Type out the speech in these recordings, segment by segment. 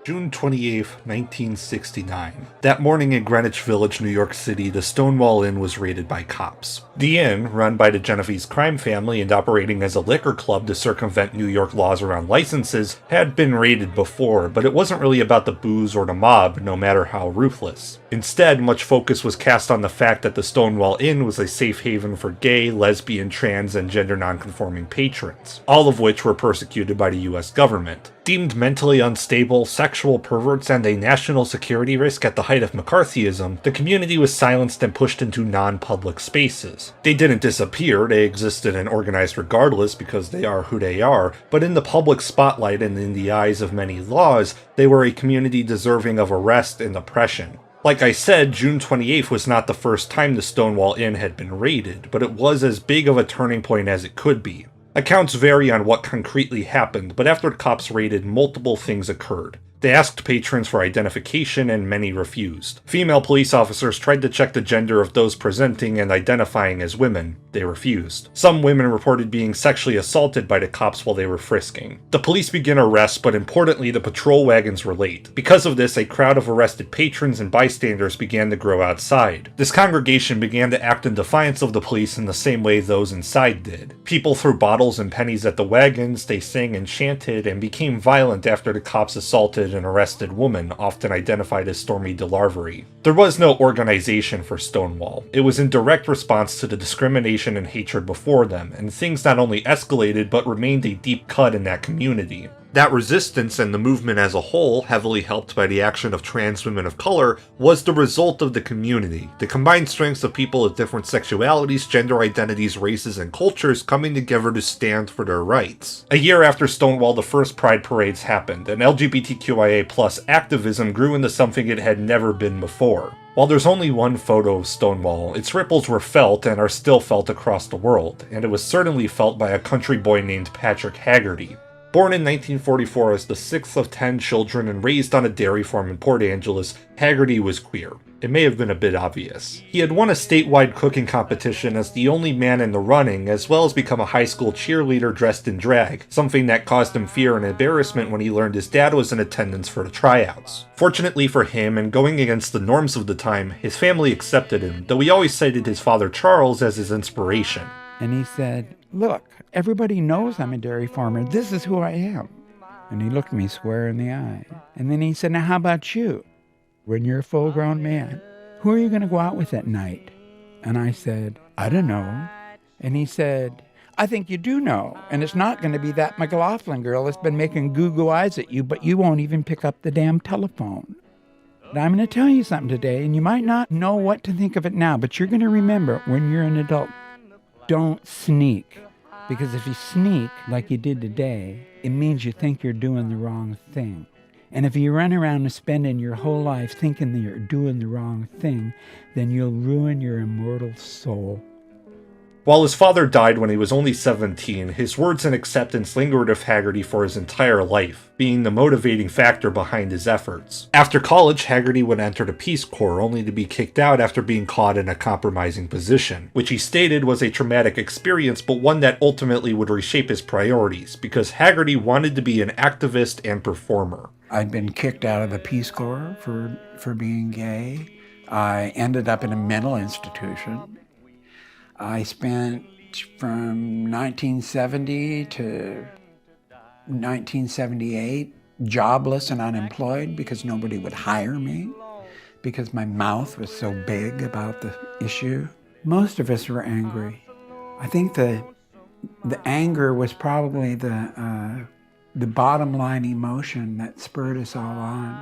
June 28, 1969. That morning in Greenwich Village, New York City, the Stonewall Inn was raided by cops. The inn, run by the Genovese crime family and operating as a liquor club to circumvent New York laws around licenses, had been raided before, but it wasn't really about the booze or the mob, no matter how ruthless. Instead, much focus was cast on the fact that the Stonewall Inn was a safe haven for gay, lesbian, trans, and gender nonconforming patrons, all of which were persecuted by the US government. Deemed mentally unstable, sexual perverts, and a national security risk at the height of McCarthyism, the community was silenced and pushed into non-public spaces. They didn't disappear, they existed and organized regardless because they are who they are, but in the public spotlight and in the eyes of many laws, they were a community deserving of arrest and oppression. Like I said, June 28th was not the first time the Stonewall Inn had been raided, but it was as big of a turning point as it could be. Accounts vary on what concretely happened, but after the cops raided, multiple things occurred. They asked patrons for identification and many refused. Female police officers tried to check the gender of those presenting and identifying as women. They refused. Some women reported being sexually assaulted by the cops while they were frisking. The police began arrests, but importantly, the patrol wagons were late. Because of this, a crowd of arrested patrons and bystanders began to grow outside. This congregation began to act in defiance of the police in the same way those inside did. People threw bottles and pennies at the wagons, they sang and chanted, and became violent after the cops assaulted an arrested woman, often identified as Stormy DeLarvery. There was no organization for Stonewall. It was in direct response to the discrimination and hatred before them, and things not only escalated but remained a deep cut in that community. That resistance and the movement as a whole, heavily helped by the action of trans women of color, was the result of the community. The combined strengths of people of different sexualities, gender identities, races, and cultures coming together to stand for their rights. A year after Stonewall, the first Pride parades happened, and LGBTQIA+ activism grew into something it had never been before. While there's only one photo of Stonewall, its ripples were felt and are still felt across the world, and it was certainly felt by a country boy named Patrick Haggerty. Born in 1944 as the sixth of 10 children and raised on a dairy farm in Port Angeles, Haggerty was queer. It may have been a bit obvious. He had won a statewide cooking competition as the only man in the running, as well as become a high school cheerleader dressed in drag, something that caused him fear and embarrassment when he learned his dad was in attendance for the tryouts. Fortunately for him, and going against the norms of the time, his family accepted him, though he always cited his father Charles as his inspiration. And he said, "Look, everybody knows I'm a dairy farmer. This is who I am." And he looked me square in the eye. And then he said, "Now how about you? When you're a full-grown man, who are you going to go out with at night?" And I said, "I don't know." And he said, "I think you do know. And it's not going to be that McLaughlin girl that's been making goo-goo eyes at you, but you won't even pick up the damn telephone. And I'm going to tell you something today, and you might not know what to think of it now, but you're going to remember when you're an adult. Don't sneak. Because if you sneak like you did today, it means you think you're doing the wrong thing. And if you run around and spending your whole life thinking that you're doing the wrong thing, then you'll ruin your immortal soul." While his father died when he was only 17, his words and acceptance lingered with Haggerty for his entire life, being the motivating factor behind his efforts. After college, Haggerty would enter the Peace Corps, only to be kicked out after being caught in a compromising position, which he stated was a traumatic experience, but one that ultimately would reshape his priorities, because Haggerty wanted to be an activist and performer. I'd been kicked out of the Peace Corps for being gay. I ended up in a mental institution. I spent from 1970 to 1978 jobless and unemployed because nobody would hire me, because my mouth was so big about the issue. Most of us were angry. I think the anger was probably the bottom line emotion that spurred us all on.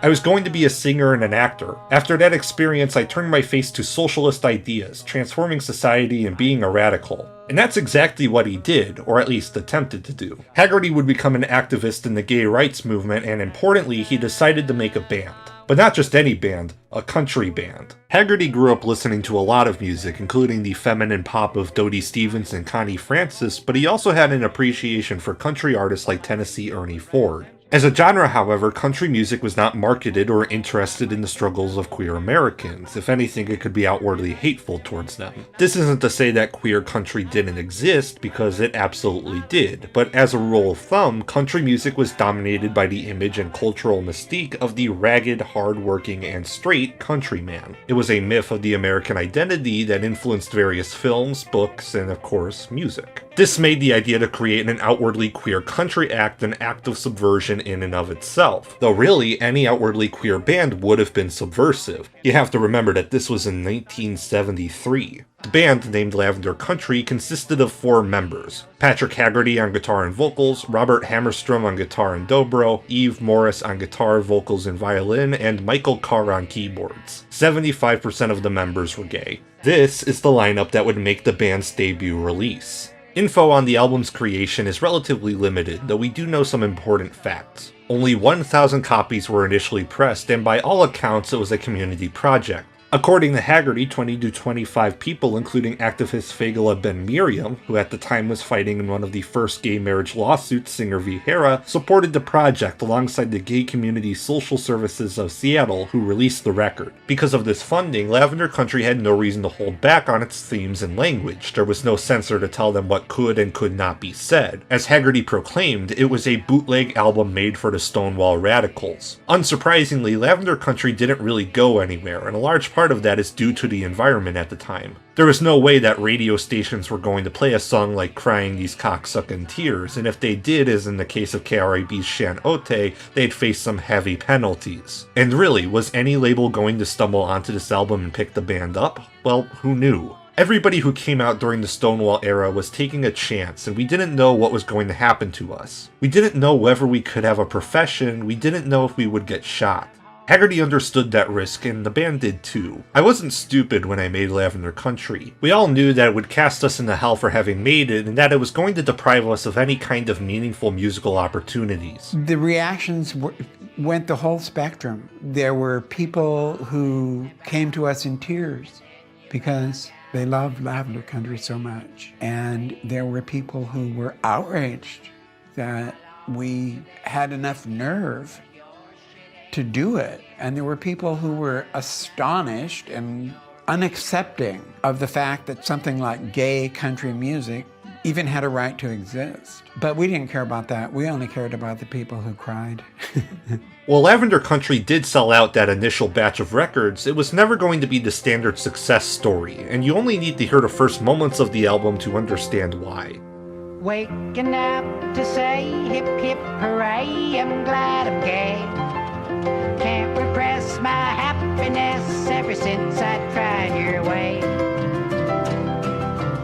I was going to be a singer and an actor. After that experience, I turned my face to socialist ideas, transforming society and being a radical. And that's exactly what he did, or at least attempted to do. Haggerty would become an activist in the gay rights movement, and importantly, he decided to make a band. But not just any band, a country band. Haggerty grew up listening to a lot of music, including the feminine pop of Dodie and Connie Francis, but he also had an appreciation for country artists like Tennessee Ernie Ford. As a genre, however, country music was not marketed or interested in the struggles of queer Americans. If anything, it could be outwardly hateful towards them. This isn't to say that queer country didn't exist, because it absolutely did, but as a rule of thumb, country music was dominated by the image and cultural mystique of the ragged, hard-working, and straight countryman. It was a myth of the American identity that influenced various films, books, and of course, music. This made the idea to create an outwardly queer country act an act of subversion in and of itself, though really any outwardly queer band would have been subversive. You have to remember that this was in 1973. The band, named Lavender Country, consisted of 4 members: Patrick Haggerty on guitar and vocals, Robert Hammerstrom on guitar and dobro, Eve Morris on guitar, vocals, and violin, and Michael Carr on keyboards. 75% of the members were gay. This is the lineup that would make the band's debut release. Info on the album's creation is relatively limited, though we do know some important facts. Only 1,000 copies were initially pressed, and by all accounts it was a community project. According to Haggerty, 20 to 25 people, including activist Fagala Ben Miriam, who at the time was fighting in one of the first gay marriage lawsuits, Singer v. Hara, supported the project alongside the Gay Community Social Services of Seattle, who released the record. Because of this funding, Lavender Country had no reason to hold back on its themes and language. There was no censor to tell them what could and could not be said. As Haggerty proclaimed, it was a bootleg album made for the Stonewall radicals. Unsurprisingly, Lavender Country didn't really go anywhere, and a large part of that is due to the environment at the time. There was no way that radio stations were going to play a song like Crying These Cocksuckin' Tears, and if they did, as in the case of KRIB's Shan Ote, they'd face some heavy penalties. And really, was any label going to stumble onto this album and pick the band up? Well, who knew? Everybody who came out during the Stonewall era was taking a chance, and we didn't know what was going to happen to us. We didn't know whether we could have a profession, we didn't know if we would get shot. Haggerty understood that risk, and the band did too. I wasn't stupid when I made Lavender Country. We all knew that it would cast us into hell for having made it, and that it was going to deprive us of any kind of meaningful musical opportunities. The reactions went the whole spectrum. There were people who came to us in tears because they loved Lavender Country so much. And there were people who were outraged that we had enough nerve to do it. And there were people who were astonished and unaccepting of the fact that something like gay country music even had a right to exist. But we didn't care about that. We only cared about the people who cried. While Lavender Country did sell out that initial batch of records, it was never going to be the standard success story, and you only need to hear the first moments of the album to understand why. Waking up to say hip hip hooray, I'm glad I'm gay. Can't repress my happiness ever since I tried your way.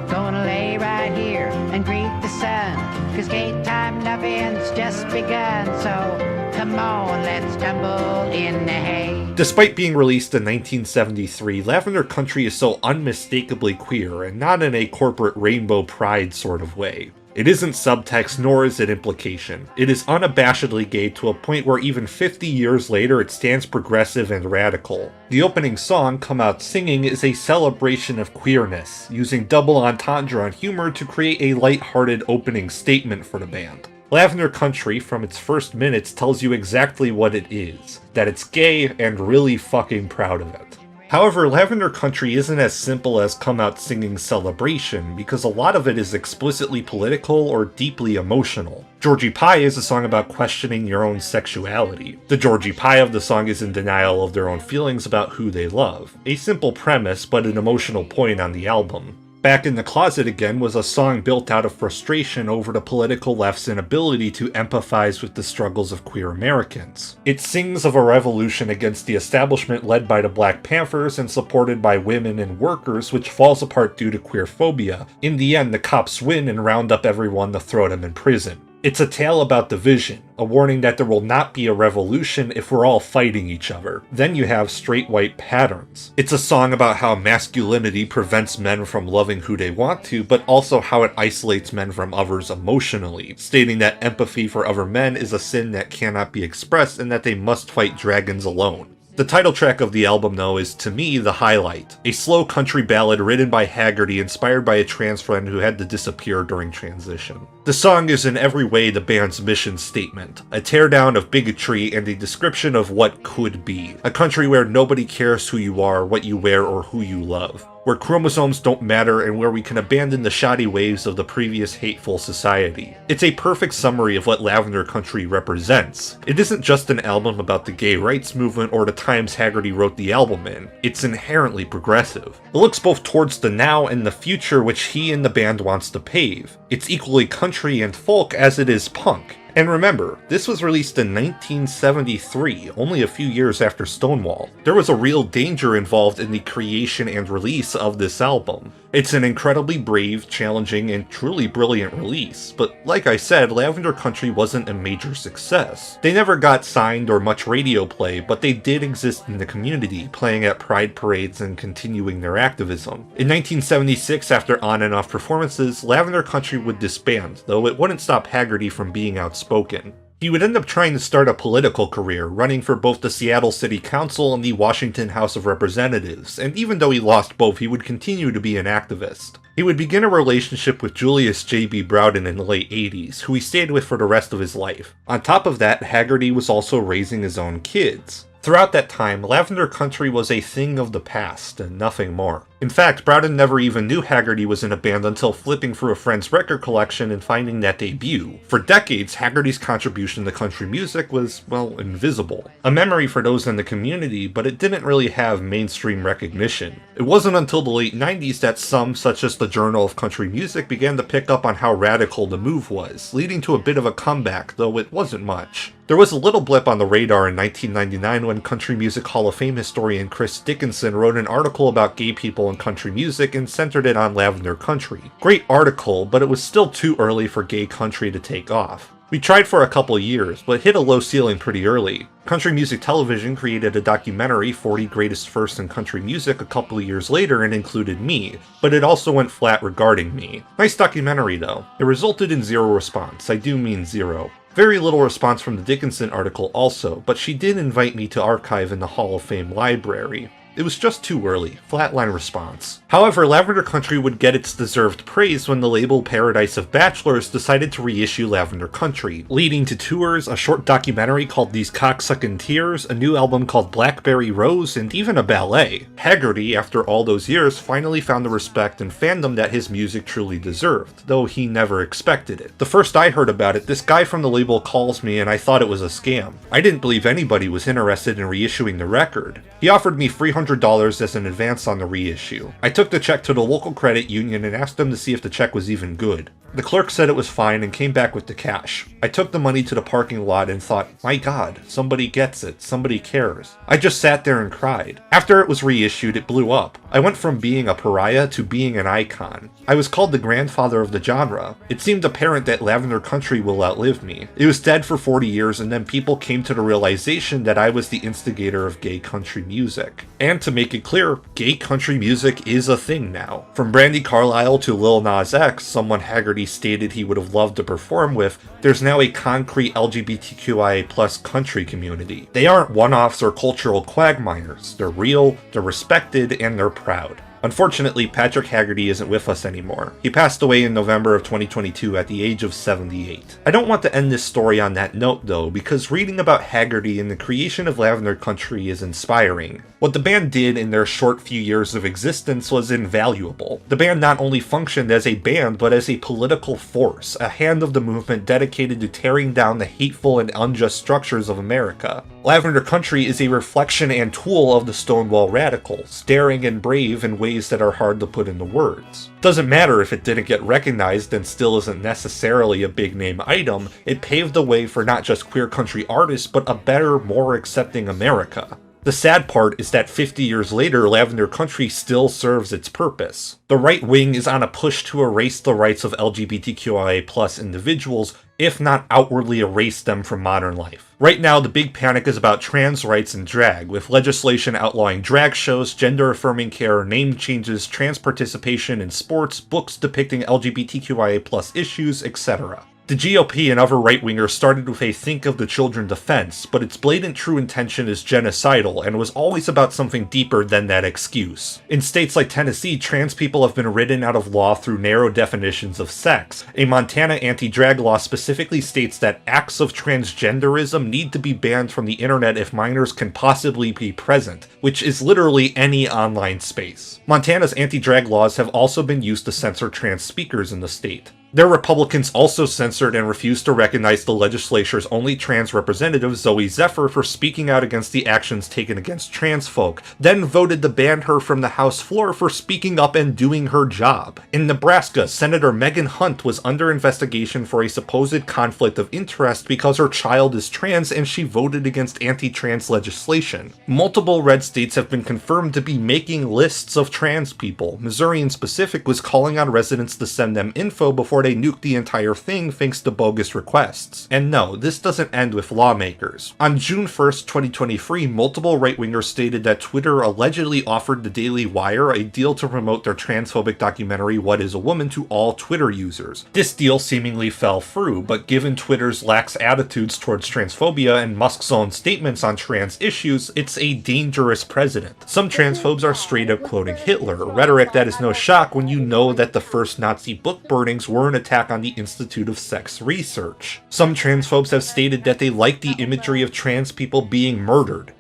Gonna lay right here and greet the sun, 'cause gay time nothing's just begun. So come on, let's tumble in the hay. Despite being released in 1973, Lavender Country is so unmistakably queer, and not in a corporate rainbow pride sort of way. It isn't subtext, nor is it implication. It is unabashedly gay to a point where even 50 years later it stands progressive and radical. The opening song, Come Out Singing, is a celebration of queerness, using double entendre and humor to create a light-hearted opening statement for the band. Lavender Country, from its first minutes, tells you exactly what it is, that it's gay and really fucking proud of it. However, Lavender Country isn't as simple as Come Out Singing celebration, because a lot of it is explicitly political or deeply emotional. Georgie Pie is a song about questioning your own sexuality. The Georgie Pie of the song is in denial of their own feelings about who they love. A simple premise, but an emotional point on the album. Back in the Closet Again was a song built out of frustration over the political left's inability to empathize with the struggles of queer Americans. It sings of a revolution against the establishment led by the Black Panthers and supported by women and workers, which falls apart due to queer phobia. In the end, the cops win and round up everyone to throw them in prison. It's a tale about division, a warning that there will not be a revolution if we're all fighting each other. Then you have Straight White Patterns. It's a song about how masculinity prevents men from loving who they want to, but also how it isolates men from others emotionally, stating that empathy for other men is a sin that cannot be expressed and that they must fight dragons alone. The title track of the album, though, is to me the highlight. A slow country ballad written by Haggerty inspired by a trans friend who had to disappear during transition. The song is in every way the band's mission statement, a teardown of bigotry and a description of what could be. A country where nobody cares who you are, what you wear, or who you love. Where chromosomes don't matter and where we can abandon the shoddy ways of the previous hateful society. It's a perfect summary of what Lavender Country represents. It isn't just an album about the gay rights movement or the times Haggerty wrote the album in. It's inherently progressive. It looks both towards the now and the future which he and the band wants to pave. It's equally country and folk as it is punk. And remember, this was released in 1973, only a few years after Stonewall. There was a real danger involved in the creation and release of this album. It's an incredibly brave, challenging, and truly brilliant release, but like I said, Lavender Country wasn't a major success. They never got signed or much radio play, but they did exist in the community, playing at pride parades and continuing their activism. In 1976, after on and off performances, Lavender Country would disband, though it wouldn't stop Haggerty from being outspoken. He would end up trying to start a political career, running for both the Seattle City Council and the Washington House of Representatives, and even though he lost both, he would continue to be an activist. He would begin a relationship with Julius J.B. Browden in the late 80s, who he stayed with for the rest of his life. On top of that, Haggerty was also raising his own kids. Throughout that time, Lavender Country was a thing of the past, and nothing more. In fact, Browden never even knew Haggerty was in a band until flipping through a friend's record collection and finding that debut. For decades, Haggerty's contribution to country music was, well, invisible. A memory for those in the community, but it didn't really have mainstream recognition. It wasn't until the late 90s that some, such as the Journal of Country Music, began to pick up on how radical the move was, leading to a bit of a comeback, though it wasn't much. There was a little blip on the radar in 1999 when Country Music Hall of Fame historian Chris Dickinson wrote an article about gay people in country music and centered it on Lavender Country. Great article, but it was still too early for gay country to take off. We tried for a couple years, but hit a low ceiling pretty early. Country Music Television created a documentary, 40 Greatest Firsts in Country Music, a couple of years later and included me, but it also went flat regarding me. Nice documentary though. It resulted in zero response, I do mean zero. Very little response from the Dickinson article also, but she did invite me to archive in the Hall of Fame library. It was just too early, flatline response. However, Lavender Country would get its deserved praise when the label Paradise of Bachelors decided to reissue Lavender Country, leading to tours, a short documentary called These Cocksuckin' Tears, a new album called Blackberry Rose, and even a ballet. Haggerty, after all those years, finally found the respect and fandom that his music truly deserved, though he never expected it. The first I heard about it, this guy from the label calls me and I thought it was a scam. I didn't believe anybody was interested in reissuing the record. He offered me $300 as an advance on the reissue. I took the check to the local credit union and asked them to see if the check was even good. The clerk said it was fine and came back with the cash. I took the money to the parking lot and thought, my god, somebody gets it, somebody cares. I just sat there and cried. After it was reissued, it blew up. I went from being a pariah to being an icon. I was called the grandfather of the genre. It seemed apparent that Lavender Country will outlive me. It was dead for 40 years and then people came to the realization that I was the instigator of gay country music. And to make it clear, gay country music is a thing now. From Brandi Carlile to Lil Nas X, someone Haggerty stated he would have loved to perform with, there's now a concrete LGBTQIA+ country community. They aren't one-offs or cultural quagmires. They're real, they're respected, and they're proud. Unfortunately, Patrick Haggerty isn't with us anymore. He passed away in November of 2022 at the age of 78. I don't want to end this story on that note though, because reading about Haggerty and the creation of Lavender Country is inspiring. What the band did in their short few years of existence was invaluable. The band not only functioned as a band, but as a political force, a hand of the movement dedicated to tearing down the hateful and unjust structures of America. Lavender Country is a reflection and tool of the Stonewall radicals, daring and brave in ways that are hard to put into words. Doesn't matter if it didn't get recognized and still isn't necessarily a big name item, it paved the way for not just queer country artists, but a better, more accepting America. The sad part is that 50 years later, Lavender Country still serves its purpose. The right wing is on a push to erase the rights of LGBTQIA+ individuals, if not outwardly erase them from modern life. Right now, the big panic is about trans rights and drag, with legislation outlawing drag shows, gender-affirming care, name changes, trans participation in sports, books depicting LGBTQIA+ issues, etc. The GOP and other right-wingers started with a think of the children defense, but its blatant true intention is genocidal and was always about something deeper than that excuse. In states like Tennessee, trans people have been written out of law through narrow definitions of sex. A Montana anti-drag law specifically states that acts of transgenderism need to be banned from the internet if minors can possibly be present, which is literally any online space. Montana's anti-drag laws have also been used to censor trans speakers in the state. Their Republicans also censored and refused to recognize the legislature's only trans representative, Zoe Zephyr, for speaking out against the actions taken against trans folk, then voted to ban her from the House floor for speaking up and doing her job. In Nebraska, Senator Megan Hunt was under investigation for a supposed conflict of interest because her child is trans and she voted against anti-trans legislation. Multiple red states have been confirmed to be making lists of trans people. Missouri in specific was calling on residents to send them info before they nuked the entire thing thanks to bogus requests. And no, this doesn't end with lawmakers. On June 1st, 2023, multiple right-wingers stated that Twitter allegedly offered the Daily Wire a deal to promote their transphobic documentary What is a Woman to all Twitter users. This deal seemingly fell through, but given Twitter's lax attitudes towards transphobia and Musk's own statements on trans issues, it's a dangerous precedent. Some transphobes are straight up quoting Hitler, rhetoric that is no shock when you know that the first Nazi book burnings were an attack on the Institute of Sex Research. Some transphobes have stated that they like the imagery of trans people being murdered.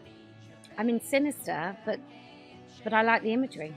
I mean, sinister, but I like the imagery.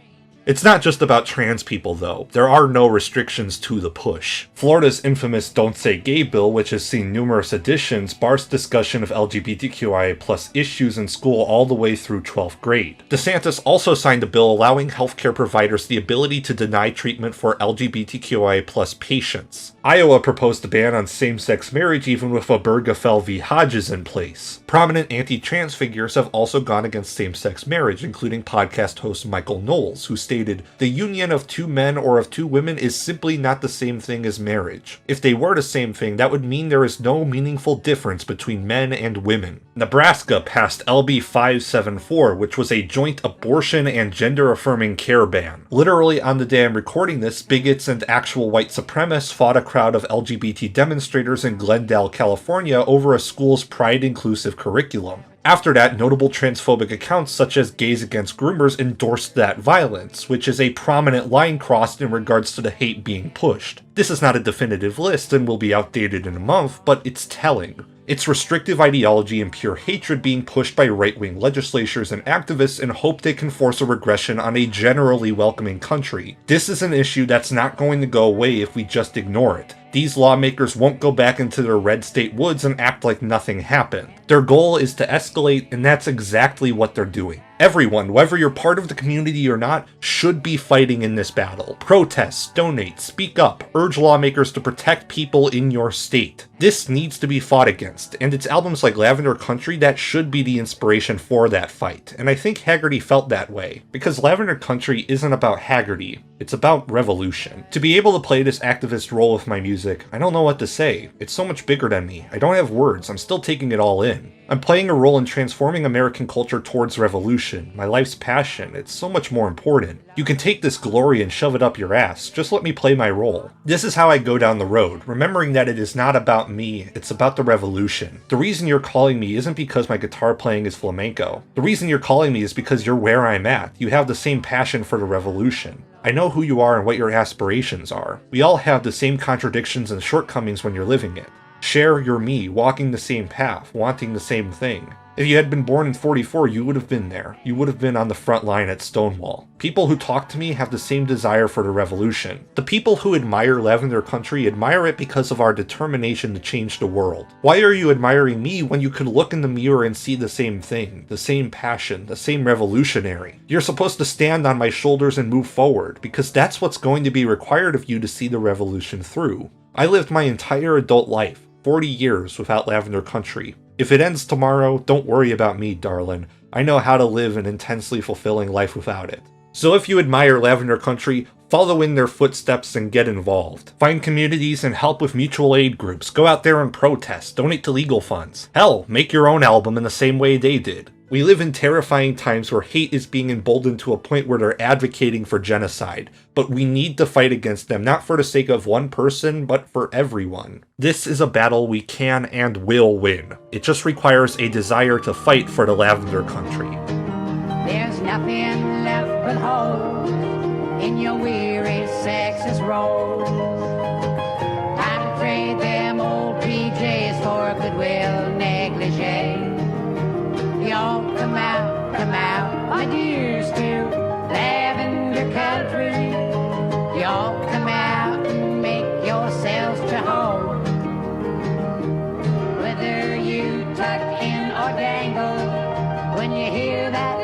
It's not just about trans people, though. There are no restrictions to the push. Florida's infamous Don't Say Gay bill, which has seen numerous additions, bars discussion of LGBTQIA+ issues in school all the way through 12th grade. DeSantis also signed a bill allowing healthcare providers the ability to deny treatment for LGBTQIA+ patients. Iowa proposed a ban on same-sex marriage even with Obergefell v. Hodges in place. Prominent anti-trans figures have also gone against same-sex marriage, including podcast host Michael Knowles, who stated, "The union of two men or of two women is simply not the same thing as marriage. If they were the same thing, that would mean there is no meaningful difference between men and women." Nebraska passed LB 574, which was a joint abortion and gender-affirming care ban. Literally on the day I'm recording this, bigots and actual white supremacists fought a crowd of LGBT demonstrators in Glendale, California over a school's pride-inclusive curriculum. After that, notable transphobic accounts such as Gays Against Groomers endorsed that violence, which is a prominent line crossed in regards to the hate being pushed. This is not a definitive list and will be outdated in a month, but it's telling. It's restrictive ideology and pure hatred being pushed by right-wing legislatures and activists in hope they can force a regression on a generally welcoming country. This is an issue that's not going to go away if we just ignore it. These lawmakers won't go back into their red state woods and act like nothing happened. Their goal is to escalate, and that's exactly what they're doing. Everyone, whether you're part of the community or not, should be fighting in this battle. Protest, donate, speak up, urge lawmakers to protect people in your state. This needs to be fought against, and it's albums like Lavender Country that should be the inspiration for that fight. And I think Haggerty felt that way, because Lavender Country isn't about Haggerty, it's about revolution. To be able to play this activist role with my music, I don't know what to say. It's so much bigger than me. I don't have words, I'm still taking it all in. I'm playing a role in transforming American culture towards revolution, my life's passion. It's so much more important. You can take this glory and shove it up your ass. Just let me play my role. This is how I go down the road, remembering that it is not about me, it's about the revolution. The reason you're calling me isn't because my guitar playing is flamenco. The reason you're calling me is because you're where I'm at. You have the same passion for the revolution. I know who you are and what your aspirations are. We all have the same contradictions and shortcomings when you're living it. Share your me, walking the same path, wanting the same thing. If you had been born in 44, you would have been there. You would have been on the front line at Stonewall. People who talk to me have the same desire for the revolution. The people who admire Lavender Country admire it because of our determination to change the world. Why are you admiring me when you could look in the mirror and see the same thing, the same passion, the same revolutionary? You're supposed to stand on my shoulders and move forward, because that's what's going to be required of you to see the revolution through. I lived my entire adult life, 40 years, without Lavender Country. If it ends tomorrow, don't worry about me, darling. I know how to live an intensely fulfilling life without it. So if you admire Lavender Country, follow in their footsteps and get involved. Find communities and help with mutual aid groups. Go out there and protest. Donate to legal funds. Hell, make your own album in the same way they did. We live in terrifying times where hate is being emboldened to a point where they're advocating for genocide, but we need to fight against them, not for the sake of one person, but for everyone. This is a battle we can and will win. It just requires a desire to fight for the Lavender Country. There's nothing left but holes in your weary sexist rolls. Time to trade them old PJs for goodwill negligee. Y'all come out, my dears, to Lavender Country. Y'all come out and make yourselves to home. Whether you tuck in or dangle, when you hear that